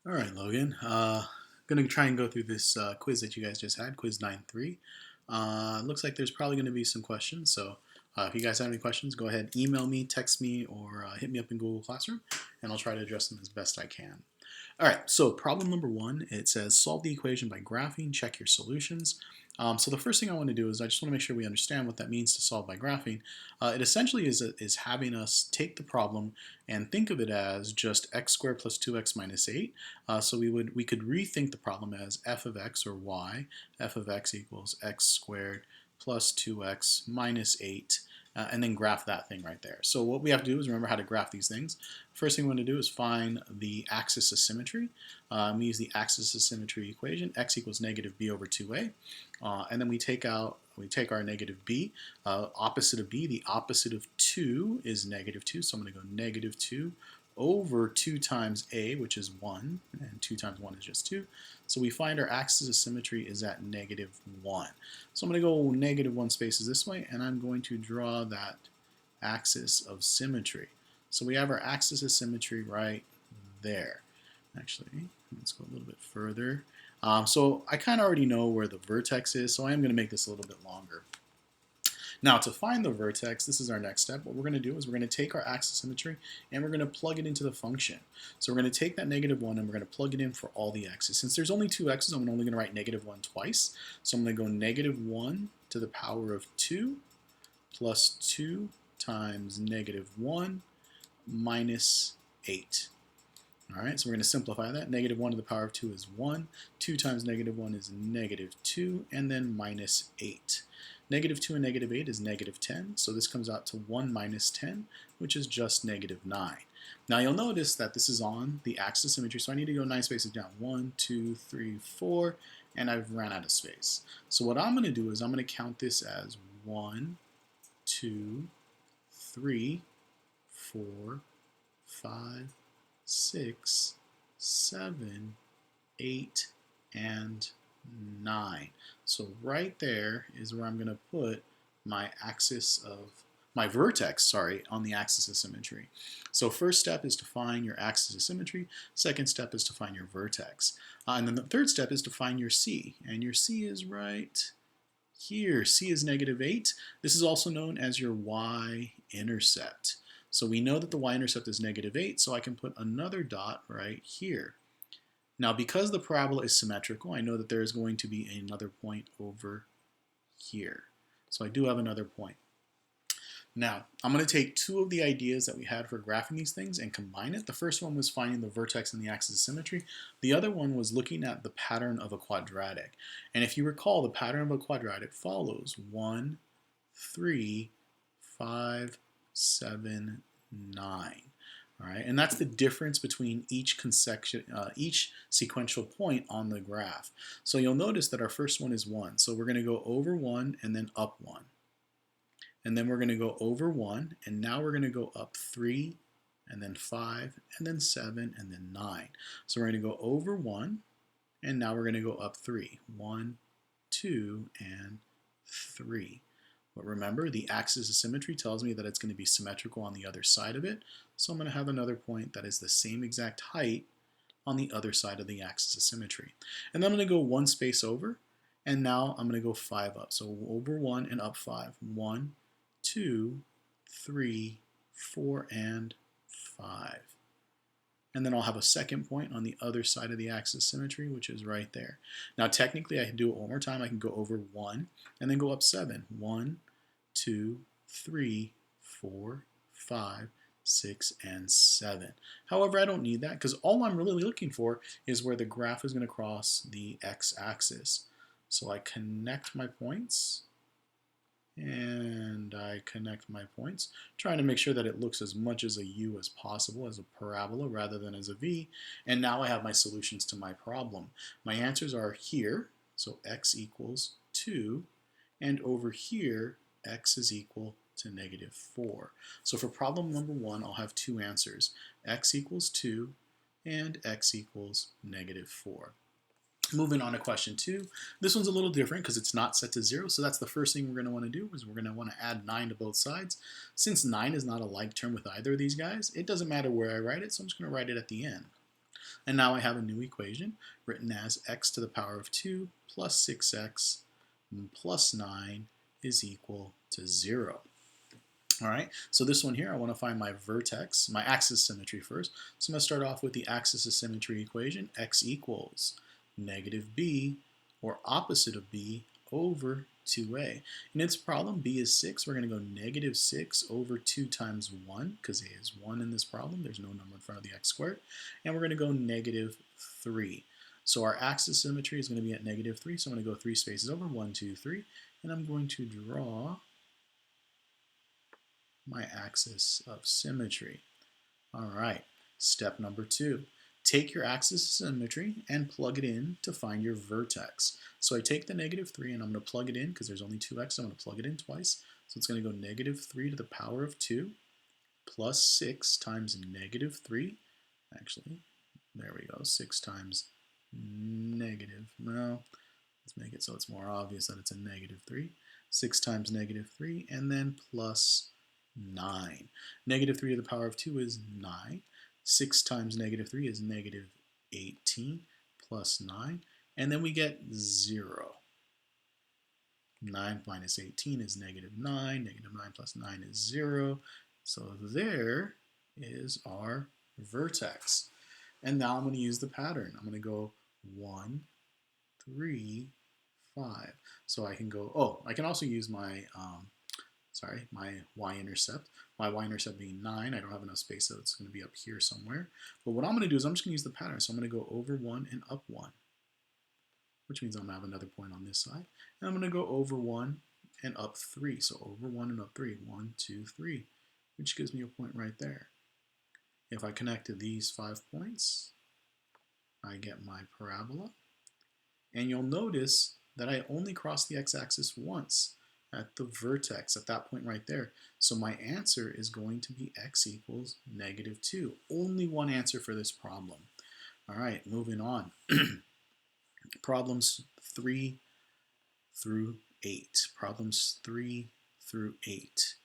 All right, Logan. Gonna try and go through this quiz that you guys just had, quiz 9-3. Looks like there's probably gonna be some questions. So if you guys have any questions, go ahead, email me, text me, or hit me up in Google Classroom, and I'll try to address them as best I can. All right, so problem number one, it says solve the equation by graphing, check your solutions. So the first thing I want to do is I just want to make sure we understand what that means to solve by graphing. It essentially is having us take the problem and think of it as just x squared plus 2x minus 8. So we could rethink the problem as f of x or y, f of x equals x squared plus 2x minus 8, and then graph that thing right there. So what we have to do is remember how to graph these things. First thing we want to do is find the axis of symmetry. We use the axis of symmetry equation, x equals negative b over 2a, and then we take our negative b, opposite of b, the opposite of 2 is negative 2, so I'm going to go negative 2 over 2 times a, which is 1, and 2 times 1 is just 2. So we find our axis of symmetry is at negative 1. So I'm going to go negative 1 spaces this way, and I'm going to draw that axis of symmetry. So we have our axis of symmetry right there. Actually, let's go a little bit further. So I kind of already know where the vertex is, so I am going to make this a little bit longer. Now to find the vertex, this is our next step. What we're going to do is we're going to take our axis symmetry and we're going to plug it into the function. So we're going to take that negative 1 and we're going to plug it in for all the x's. Since there's only 2 x's, I'm only going to write negative 1 twice. So I'm going to go negative 1 to the power of 2 plus 2 times negative 1 minus 8. All right, so we're going to simplify that. Negative 1 to the power of 2 is 1. 2 times negative 1 is negative 2, and then minus 8. Negative 2 and negative 8 is negative 10, so this comes out to 1 minus 10, which is just negative 9. Now you'll notice that this is on the axis of symmetry, so I need to go 9 spaces down. 1, 2, 3, 4, and I've ran out of space. So what I'm going to do is I'm going to count this as 1, 2, 3, 4, 5, 6, 7, 8, and 9. So right there is where I'm going to put my vertex, on the axis of symmetry. So first step is to find your axis of symmetry. Second step is to find your vertex. And then the third step is to find your C. And your C is right here. C is negative 8. This is also known as your y-intercept. So we know that the y-intercept is negative 8, so I can put another dot right here. Now, because the parabola is symmetrical, I know that there is going to be another point over here. So I do have another point. Now, I'm going to take two of the ideas that we had for graphing these things and combine it. The first one was finding the vertex and the axis of symmetry. The other one was looking at the pattern of a quadratic. And if you recall, the pattern of a quadratic follows 1, 3, 5, 7, 9. All right, and that's the difference between each sequential point on the graph. So you'll notice that our first one is 1. So we're going to go over 1 and then up 1. And then we're going to go over 1, and now we're going to go up 3, and then 5, and then 7, and then 9. So we're going to go over 1, and now we're going to go up 3. 1, 2, and 3. But remember, the axis of symmetry tells me that it's going to be symmetrical on the other side of it. So I'm going to have another point that is the same exact height on the other side of the axis of symmetry. And then I'm going to go one space over, and now I'm going to go 5 up. So over 1 and up 5. 1, 2, 3, 4, and 5. And then I'll have a second point on the other side of the axis of symmetry, which is right there. Now technically I can do it one more time. I can go over 1 and then go up 7. 1, 2, 3, 4, 5, 6, and 7. However, I don't need that because all I'm really looking for is where the graph is going to cross the x-axis. So I connect my points, and I connect my points, trying to make sure that it looks as much as a U as possible, as a parabola rather than as a V. And now I have my solutions to my problem. My answers are here, so x equals 2, and over here, x is equal to negative 4. So for problem number 1, I'll have two answers, x equals 2 and x equals negative 4. Moving on to question 2. This one's a little different because it's not set to 0, so that's the first thing we're going to want to do is we're going to want to add 9 to both sides. Since 9 is not a like term with either of these guys, it doesn't matter where I write it, so I'm just going to write it at the end. And now I have a new equation written as x to the power of 2 plus 6x plus 9 is equal to 0. All right, so this one here, I want to find my vertex, my axis symmetry first. So I'm going to start off with the axis of symmetry equation, x equals negative b, or opposite of b, over 2a. In its problem, b is 6. We're going to go negative 6 over 2 times 1, because a is 1 in this problem. There's no number in front of the x squared. And we're going to go negative 3. So our axis symmetry is going to be at negative 3. So I'm going to go 3 spaces over, 1, 2, 3. And I'm going to draw my axis of symmetry. All right, step number 2. Take your axis of symmetry and plug it in to find your vertex. So I take the negative 3 and I'm going to plug it in because there's only 2x, so I'm going to plug it in twice. So it's going to go negative 3 to the power of 2 plus 6 times negative 3. Actually, there we go, 6 times negative. No, let's make it so it's more obvious that it's a negative 3. 6 times negative 3, and then plus 9. Negative 3 to the power of 2 is 9. 6 times negative 3 is negative 18 plus 9. And then we get 0. 9 minus 18 is negative 9. Negative 9 plus 9 is 0. So there is our vertex. And now I'm going to use the pattern. I'm going to go 1, 3, 5. So I can go, oh, I can also use my my y-intercept. My y-intercept being 9. I don't have enough space, so it's going to be up here somewhere. But what I'm going to do is I'm just going to use the pattern. So I'm going to go over 1 and up 1, which means I'm going to have another point on this side. And I'm going to go over 1 and up 3. So over 1 and up 3. 1, 2, 3, which gives me a point right there. If I connect to these 5 points, I get my parabola. And you'll notice that I only cross the x-axis once at the vertex, at that point right there. So my answer is going to be x equals negative 2. Only one answer for this problem. All right, moving on. Problems 3 through 8. Problems 3 through 8.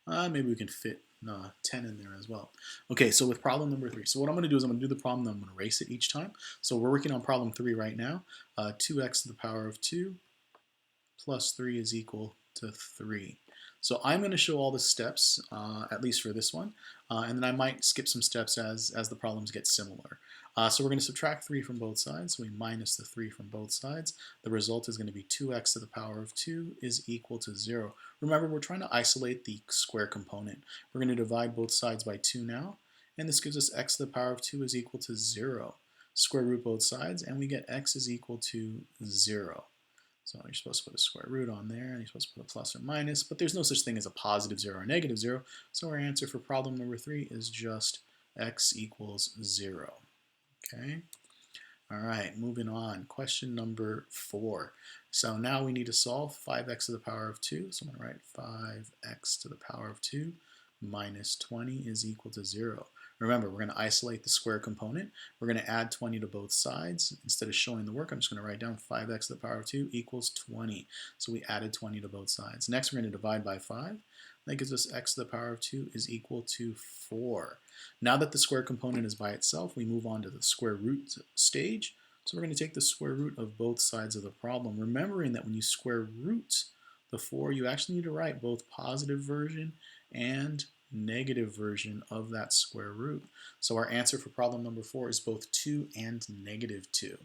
Maybe we can fit 10 in there as well. Okay, so with problem number 3. So what I'm going to do is I'm going to do the problem, then I'm going to erase it each time. So we're working on problem 3 right now. 2x to the power of 2 plus 3 is equal to 3. So I'm going to show all the steps, at least for this one, and then I might skip some steps as the problems get similar. So we're going to subtract 3 from both sides, so we minus the 3 from both sides. The result is going to be 2x to the power of 2 is equal to 0. Remember, we're trying to isolate the square component. We're going to divide both sides by 2 now, and this gives us x to the power of 2 is equal to 0. Square root both sides, and we get x is equal to 0. So you're supposed to put a square root on there, and you're supposed to put a plus or minus, but there's no such thing as a positive 0 or negative 0, so our answer for problem number 3 is just x equals 0. Okay? All right, moving on. Question number 4. So now we need to solve 5x to the power of 2, so I'm going to write 5x to the power of 2 minus 20 is equal to 0. Remember, we're going to isolate the square component. We're going to add 20 to both sides. Instead of showing the work, I'm just going to write down 5x to the power of 2 equals 20. So we added 20 to both sides. Next, we're going to divide by 5. That gives us x to the power of 2 is equal to 4. Now that the square component is by itself, we move on to the square root stage. So we're going to take the square root of both sides of the problem, remembering that when you square root the 4, you actually need to write both positive version and negative version of that square root. So our answer for problem number 4 is both 2 and negative 2.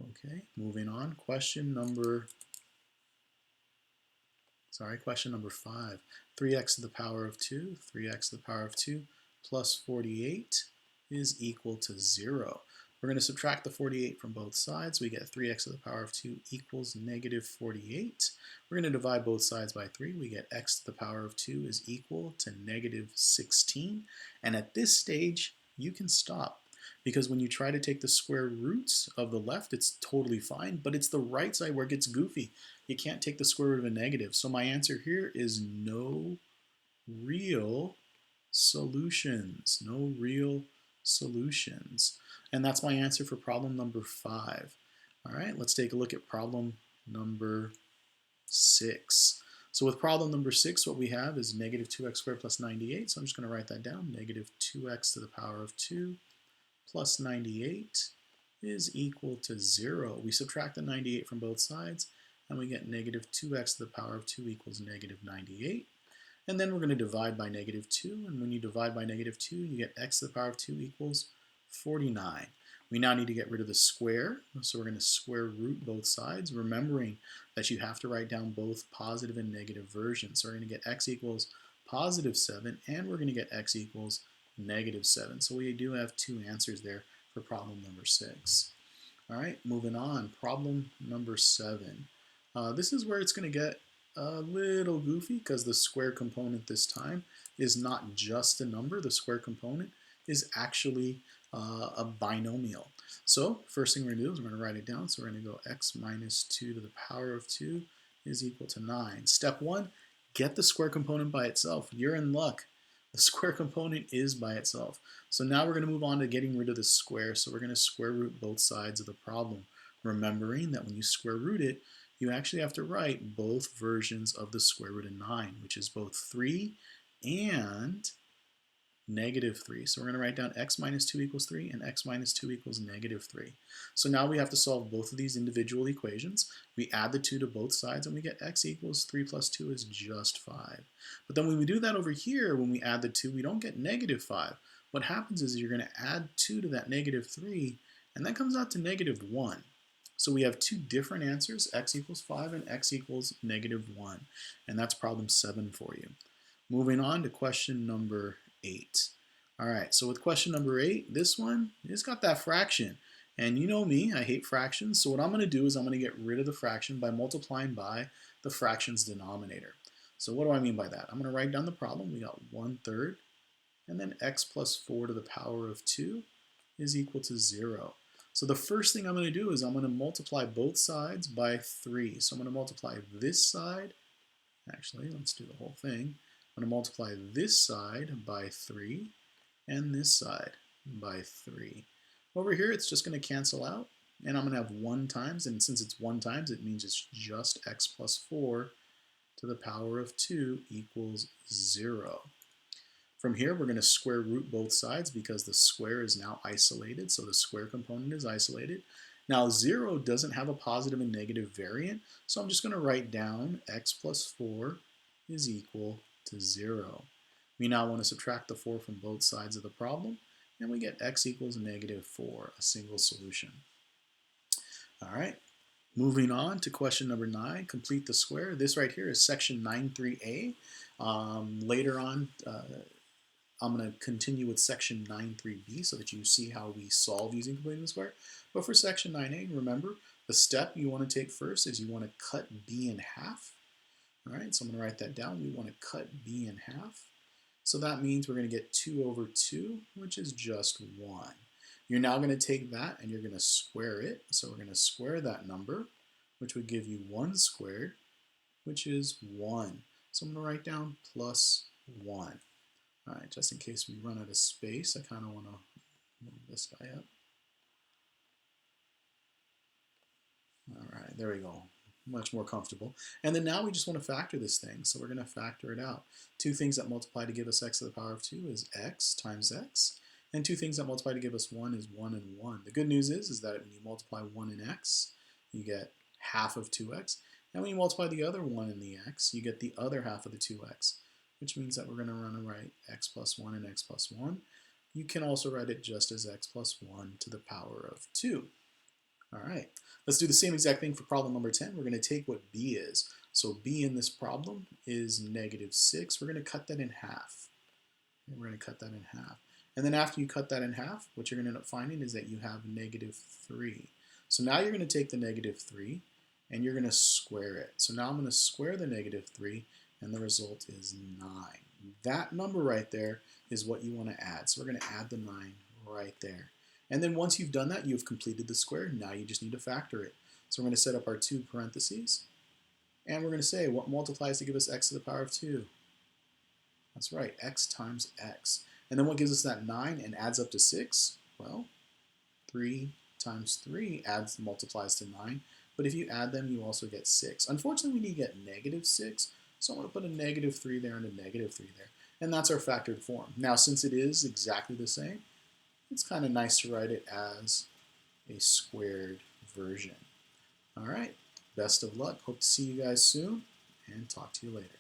Okay, moving on. Question number 5. 3x to the power of 2, 3x to the power of 2 plus 48 is equal to 0. We're going to subtract the 48 from both sides. We get 3x to the power of 2 equals negative 48. We're going to divide both sides by 3. We get x to the power of 2 is equal to negative 16. And at this stage, you can stop. Because when you try to take the square roots of the left, it's totally fine. But it's the right side where it gets goofy. You can't take the square root of a negative. So my answer here is no real solutions. No real solutions. And that's my answer for problem number 5. All right, let's take a look at problem number 6. So with problem number 6, what we have is negative 2x squared plus 98. So I'm just going to write that down. Negative 2x to the power of 2 plus 98 is equal to 0. We subtract the 98 from both sides, and we get negative 2x to the power of 2 equals negative 98. And then we're going to divide by negative 2, and when you divide by negative 2, you get x to the power of 2 equals 49. We now need to get rid of the square, so we're going to square root both sides, remembering that you have to write down both positive and negative versions. So we're going to get x equals positive 7, and we're going to get x equals negative 7. So we do have two answers there for problem number 6. All right, moving on. Problem number 7. This is where it's going to get a little goofy because the square component this time is not just a number. The square component is actually a binomial. So first thing we're going to do is we're going to write it down. So we're going to go x minus 2 to the power of 2 is equal to 9. Step 1, get the square component by itself. You're in luck. The square component is by itself. So now we're going to move on to getting rid of the square. So we're going to square root both sides of the problem, remembering that when you square root it, you actually have to write both versions of the square root of 9, which is both 3 and negative 3. So we're going to write down x minus 2 equals 3 and x minus 2 equals negative 3. So now we have to solve both of these individual equations. We add the 2 to both sides and we get x equals 3 plus 2 is just 5. But then when we do that over here, when we add the 2, we don't get negative 5. What happens is you're going to add 2 to that negative 3, and that comes out to negative 1. So we have two different answers, x equals 5 and x equals negative 1. And that's problem 7 for you. Moving on to question number 8. All right, so with question number 8, this one, it's got that fraction. And you know me, I hate fractions. So what I'm going to do is I'm going to get rid of the fraction by multiplying by the fraction's denominator. So what do I mean by that? I'm going to write down the problem. We got 1/3, and then x plus 4 to the power of 2 is equal to 0. So the first thing I'm going to do is I'm going to multiply both sides by 3. So I'm going to multiply this side. Actually, let's do the whole thing. I'm going to multiply this side by 3 and this side by 3. Over here, it's just going to cancel out, and I'm going to have 1 times, and since it's 1 times, it means it's just x plus 4 to the power of 2 equals 0. From here, we're going to square root both sides because the square is now isolated, so the square component is isolated. Now 0 doesn't have a positive and negative variant, so I'm just going to write down x plus 4 is equal to 0. We now want to subtract the 4 from both sides of the problem, and we get x equals negative 4, a single solution. All right, moving on to question number 9, complete the square. This right here is section 9.3a. Later on, I'm going to continue with section 9.3b so that you see how we solve using completing the square. But for section 9a, remember, the step you want to take first is you want to cut b in half. All right, so I'm going to write that down. We want to cut b in half. So that means we're going to get 2 over 2, which is just 1. You're now going to take that and you're going to square it. So we're going to square that number, which would give you 1 squared, which is 1. So I'm going to write down plus 1. All right, just in case we run out of space, I kind of want to move this guy up. All right, there we go. Much more comfortable. And then now we just want to factor this thing. So we're going to factor it out. Two things that multiply to give us x to the power of 2 is x times x. And two things that multiply to give us 1 is 1 and 1. The good news is that when you multiply 1 in x, you get half of 2x. And when you multiply the other 1 in the x, you get the other half of the 2x. Which means that we're going to write x plus 1 and x plus 1. You can also write it just as x plus 1 to the power of 2. All right, let's do the same exact thing for problem number 10. We're going to take what b is. So b in this problem is negative 6. We're going to cut that in half. And we're going to cut that in half. And then after you cut that in half, what you're going to end up finding is that you have negative 3. So now you're going to take the negative 3 and you're going to square it. So now I'm going to square the negative 3. And the result is 9. That number right there is what you want to add. So we're going to add the 9 right there. And then once you've done that, you've completed the square. Now you just need to factor it. So we're going to set up our 2 parentheses. And we're going to say what multiplies to give us x to the power of 2. That's right, x times x. And then what gives us that 9 and adds up to 6? Well, 3 times 3 multiplies to 9. But if you add them, you also get 6. Unfortunately, we need to get negative 6. So I'm going to put a negative 3 there and a negative 3 there. And that's our factored form. Now, since it is exactly the same, it's kind of nice to write it as a squared version. All right, best of luck. Hope to see you guys soon, and talk to you later.